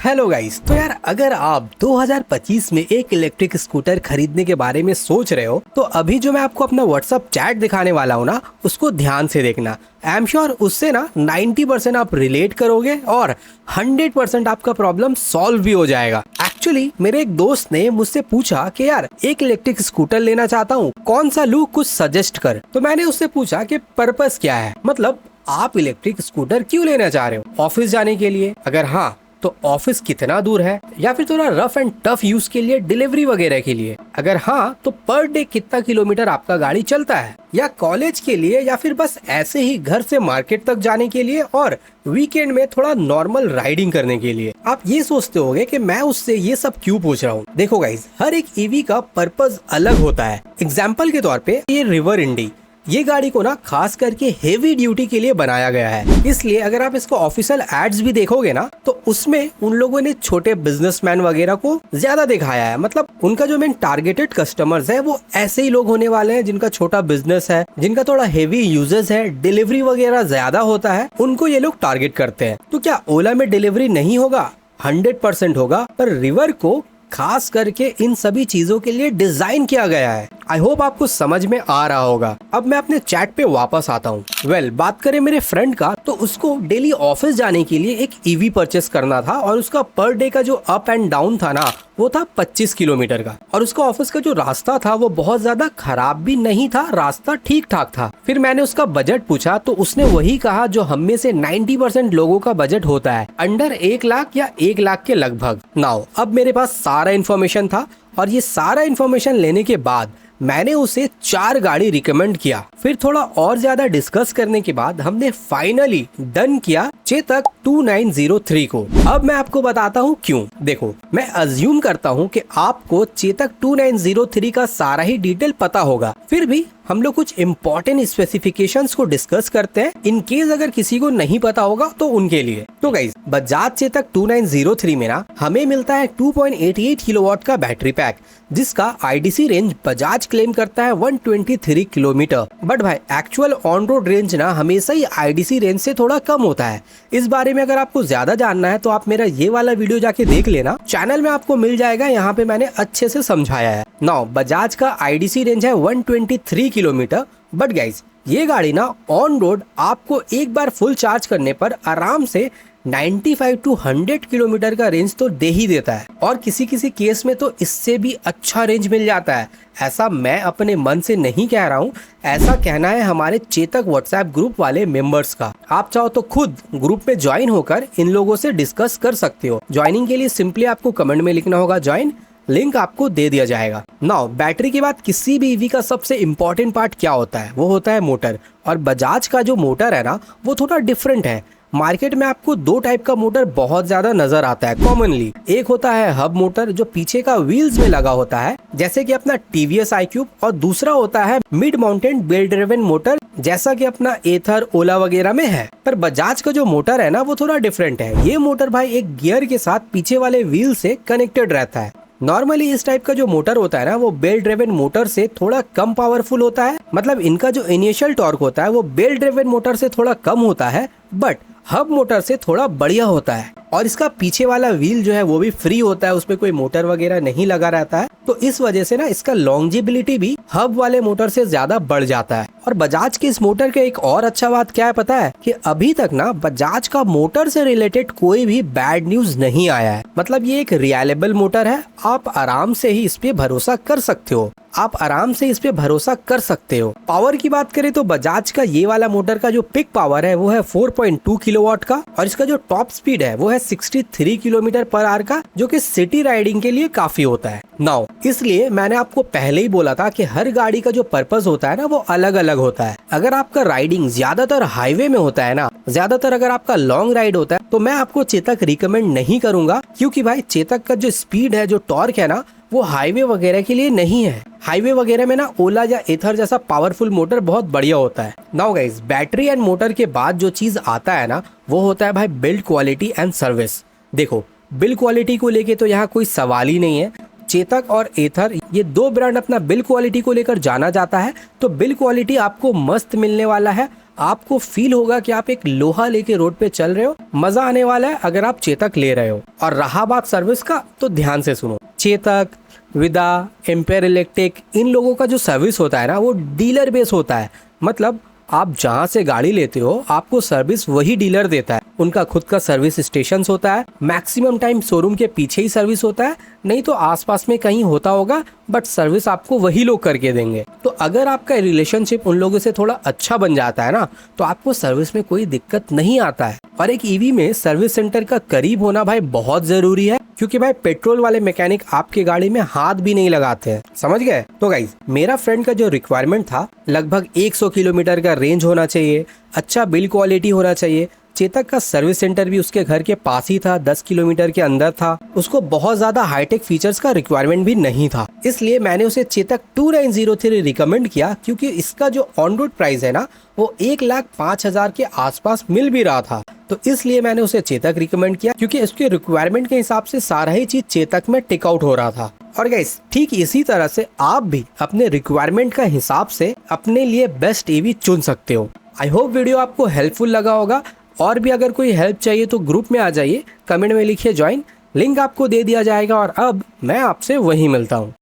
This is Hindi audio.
Hello guys. तो यार अगर आप 2025 में एक इलेक्ट्रिक स्कूटर खरीदने के बारे में सोच रहे हो तो अभी जो मैं आपको अपना व्हाट्सअप चैट दिखाने वाला हूँ ना, उसको ध्यान से देखना। आई एम श्योर उससे ना 90% आप रिलेट करोगे और 100% आपका प्रॉब्लम सॉल्व भी हो जाएगा। एक्चुअली मेरे एक दोस्त ने मुझसे पूछा कि यार एक इलेक्ट्रिक स्कूटर लेना चाहता हूँ, कौन सा लूँ, कुछ सजेस्ट कर। तो मैंने उससे पूछा कि पर्पस क्या है, मतलब आप इलेक्ट्रिक स्कूटर क्यों लेना चाह रहे हो? ऑफिस जाने के लिए? अगर हाँ तो ऑफिस कितना दूर है, या फिर थोड़ा रफ एंड टफ यूज के लिए, डिलीवरी वगैरह के लिए? अगर हाँ तो पर डे कितना किलोमीटर आपका गाड़ी चलता है, या कॉलेज के लिए, या फिर बस ऐसे ही घर से मार्केट तक जाने के लिए और वीकेंड में थोड़ा नॉर्मल राइडिंग करने के लिए? आप ये सोचते होंगे कि मैं उससे ये सब क्यों पूछ रहा हूँ। देखो गाइज, हर एक ईवी का पर्पस अलग होता है। एग्जाम्पल के तौर पे ये रिवर इंडी, ये गाड़ी को ना खास करके हेवी ड्यूटी के लिए बनाया गया है। इसलिए अगर आप इसको ऑफिशियल एड्स भी देखोगे ना तो उसमें उन लोगों ने छोटे बिजनेसमैन वगैरह को ज्यादा दिखाया है। मतलब उनका जो मेन टारगेटेड कस्टमर्स है वो ऐसे ही लोग होने वाले हैं जिनका छोटा बिजनेस है, जिनका थोड़ा हेवी यूजेस है, डिलीवरी वगैरह ज्यादा होता है, उनको ये लोग टारगेट करते हैं। तो क्या ओला में डिलीवरी नहीं होगा? 100% होगा, पर रिवर को खास करके इन सभी चीजों के लिए डिजाइन किया गया है। आई होप आपको समझ में आ रहा होगा। अब मैं अपने चैट पे वापस आता हूँ। बात करें मेरे फ्रेंड का, तो उसको डेली ऑफिस जाने के लिए एक ईवी परचेस करना था और उसका पर डे का जो अप एंड डाउन था ना वो था 25 किलोमीटर का। और उसका ऑफिस का जो रास्ता था वो बहुत ज्यादा खराब भी नहीं था, रास्ता ठीक ठाक था। फिर मैंने उसका बजट पूछा तो उसने वही कहा जो हम में से 90% लोगों का बजट होता है, अंडर 1 लाख या 1 लाख के लगभग। नाउ अब मेरे पास सारा इन्फॉर्मेशन था और ये सारा इन्फॉर्मेशन लेने के बाद मैंने उसे 4 गाड़ी रिकमेंड किया। फिर थोड़ा और ज्यादा डिस्कस करने के बाद हमने फाइनली डन किया चेतक 2903 को। अब मैं आपको बताता हूँ क्यों। देखो, मैं अज्यूम करता हूँ कि आपको चेतक 2903 का सारा ही डिटेल पता होगा, फिर भी हम लोग कुछ इम्पोर्टेंट स्पेसिफिकेशंस को डिस्कस करते हैं, इन केस अगर किसी को नहीं पता होगा तो उनके लिए। तो गाइस, बजाज चेतक 2903 में ना हमें मिलता है 2.88 किलोवाट का बैटरी पैक, जिसका आईडीसी रेंज बजाज क्लेम करता है 123 किलोमीटर। बट भाई एक्चुअल ऑन रोड रेंज ना हमेशा ही आईडीसी रेंज से थोड़ा कम होता है। इस बारे में अगर आपको ज्यादा जानना है तो आप मेरा ये वाला वीडियो जाके देख लेना, चैनल में आपको मिल जाएगा, यहाँ पे मैंने अच्छे से समझाया है। नाउ बजाज का आईडीसी रेंज है 123 किलोमीटर। बट गाइज, ये गाड़ी ना ऑन रोड आपको एक बार फुल चार्ज करने पर आराम से 95 to 100 किलोमीटर का रेंज तो दे ही देता है, और किसी किसी केस में तो इससे भी अच्छा रेंज मिल जाता है। ऐसा मैं अपने मन से नहीं कह रहा हूँ, ऐसा कहना है हमारे चेतक व्हाट्सएप ग्रुप वाले मेंबर्स का। आप चाहो तो खुद ग्रुप में ज्वाइन होकर इन लोगों से डिस्कस कर सकते हो। ज्वाइनिंग के लिए सिंपली आपको कमेंट में लिखना होगा ज्वाइन, लिंक आपको दे दिया जाएगा। नाउ बैटरी के बाद किसी भी ईवी का सबसे इम्पोर्टेंट पार्ट क्या होता है? वो होता है मोटर। और बजाज का जो मोटर है ना वो थोड़ा डिफरेंट है। मार्केट में आपको 2 टाइप का मोटर बहुत ज्यादा नजर आता है कॉमनली। एक होता है हब मोटर जो पीछे का व्हील्स में लगा होता है, जैसे कि अपना टीवीएस iQube, और दूसरा होता है mid mountain belt driven motor, जैसा कि अपना एथर, ओला वगैरह में है। पर बजाज का जो मोटर है ना वो थोड़ा डिफरेंट है। ये मोटर भाई एक गियर के साथ पीछे वाले व्हील से कनेक्टेड रहता है। नॉर्मली इस टाइप का जो मोटर होता है ना वो बेल्ट ड्रिवन मोटर से थोड़ा कम पावरफुल होता है। मतलब इनका जो इनिशियल टॉर्क होता है वो बेल्ट ड्रिवन मोटर से थोड़ा कम होता है, बट हब मोटर से थोड़ा बढ़िया होता है। और इसका पीछे वाला व्हील जो है वो भी फ्री होता है, उसमें कोई मोटर वगैरह नहीं लगा रहता है। तो इस वजह से ना इसका लॉन्जिबिलिटी भी हब वाले मोटर से ज्यादा बढ़ जाता है। और बजाज के इस मोटर का एक और अच्छा बात क्या है पता है? कि अभी तक ना बजाज का मोटर से रिलेटेड कोई भी बैड न्यूज नहीं आया है। मतलब ये एक रिलायबल मोटर है, आप आराम से ही इस पे भरोसा कर सकते हो। पावर की बात करें तो बजाज का ये वाला मोटर का जो पिक पावर है वो है 4.2 किलोवाट का, और इसका जो टॉप स्पीड है वो है 63 किलोमीटर पर आवर का, जो कि सिटी राइडिंग के लिए काफी होता है। नाउ इसलिए मैंने आपको पहले ही बोला था कि हर गाड़ी का जो पर्पस होता है ना वो अलग अलग होता है। अगर आपका राइडिंग ज्यादातर हाईवे में होता है ना, ज्यादातर अगर आपका लॉन्ग राइड होता है, तो मैं आपको चेतक रिकमेंड नहीं करूंगा, क्योंकि भाई चेतक का जो स्पीड है, जो टॉर्क है ना, वो हाईवे वगैरह के लिए नहीं है। हाईवे वगैरह में ना ओला या एथर जैसा पावरफुल मोटर बहुत बढ़िया होता है। Now guys, battery and motor के बाद जो चीज आता है ना वो होता है भाई बिल्ड क्वालिटी एंड सर्विस। देखो, बिल्ड क्वालिटी को लेके तो यहाँ कोई सवाल ही नहीं है। चेतक और एथर ये 2 ब्रांड अपना बिल्ड क्वालिटी को लेकर जाना जाता है, तो बिल्ड क्वालिटी आपको मस्त मिलने वाला है। आपको फील होगा कि आप एक लोहा लेके रोड पे चल रहे हो। मजा आने वाला है अगर आप चेतक ले रहे हो। और रहा बात सर्विस का, तो ध्यान से सुनो। चेतक, विदा, एम्पेयर इलेक्ट्रिक, इन लोगों का जो सर्विस होता है ना, वो डीलर बेस होता है। मतलब आप जहाँ से गाड़ी लेते हो आपको सर्विस वही डीलर देता है। उनका खुद का सर्विस स्टेशन होता है। मैक्सिमम टाइम शोरूम के पीछे ही सर्विस होता है, नहीं तो आसपास में कहीं होता होगा, बट सर्विस आपको वही लोग करके देंगे। तो अगर आपका रिलेशनशिप उन लोगों से थोड़ा अच्छा बन जाता है ना, तो आपको सर्विस में कोई दिक्कत नहीं आता है। और एक ईवी में सर्विस सेंटर का करीब होना भाई बहुत जरूरी है, क्योंकि भाई पेट्रोल वाले मैकेनिक आपकी गाड़ी में हाथ भी नहीं लगाते हैं, समझ गए। तो गाइज, मेरा फ्रेंड का जो रिक्वायरमेंट था, लगभग 100 किलोमीटर का रेंज होना चाहिए, अच्छा बिल्ड क्वालिटी होना चाहिए। चेतक का सर्विस सेंटर भी उसके घर के पास ही था, 10 किलोमीटर के अंदर था। उसको बहुत ज्यादा हाईटेक फीचर्स का रिक्वायरमेंट भी नहीं था, इसलिए मैंने उसे चेतक 2903 रिकमेंड किया, क्योंकि इसका जो ऑन रोड प्राइस है ना, वो 1,05,000 के आसपास मिल भी रहा था। तो इसलिए मैंने उसे चेतक रिकमेंड किया, क्योंकि उसके रिक्वायरमेंट के हिसाब से सारा ही चीज चेतक में टिक आउट हो रहा था। और गाइस, ठीक इसी तरह से आप भी अपने रिक्वायरमेंट का हिसाब से अपने लिए बेस्ट ईवी चुन सकते हो। आई होप वीडियो आपको हेल्पफुल लगा होगा। और भी अगर कोई हेल्प चाहिए तो ग्रुप में आ जाइए, कमेंट में लिखिए ज्वाइन, लिंक आपको दे दिया जाएगा। और अब मैं आपसे वहीं मिलता हूँ।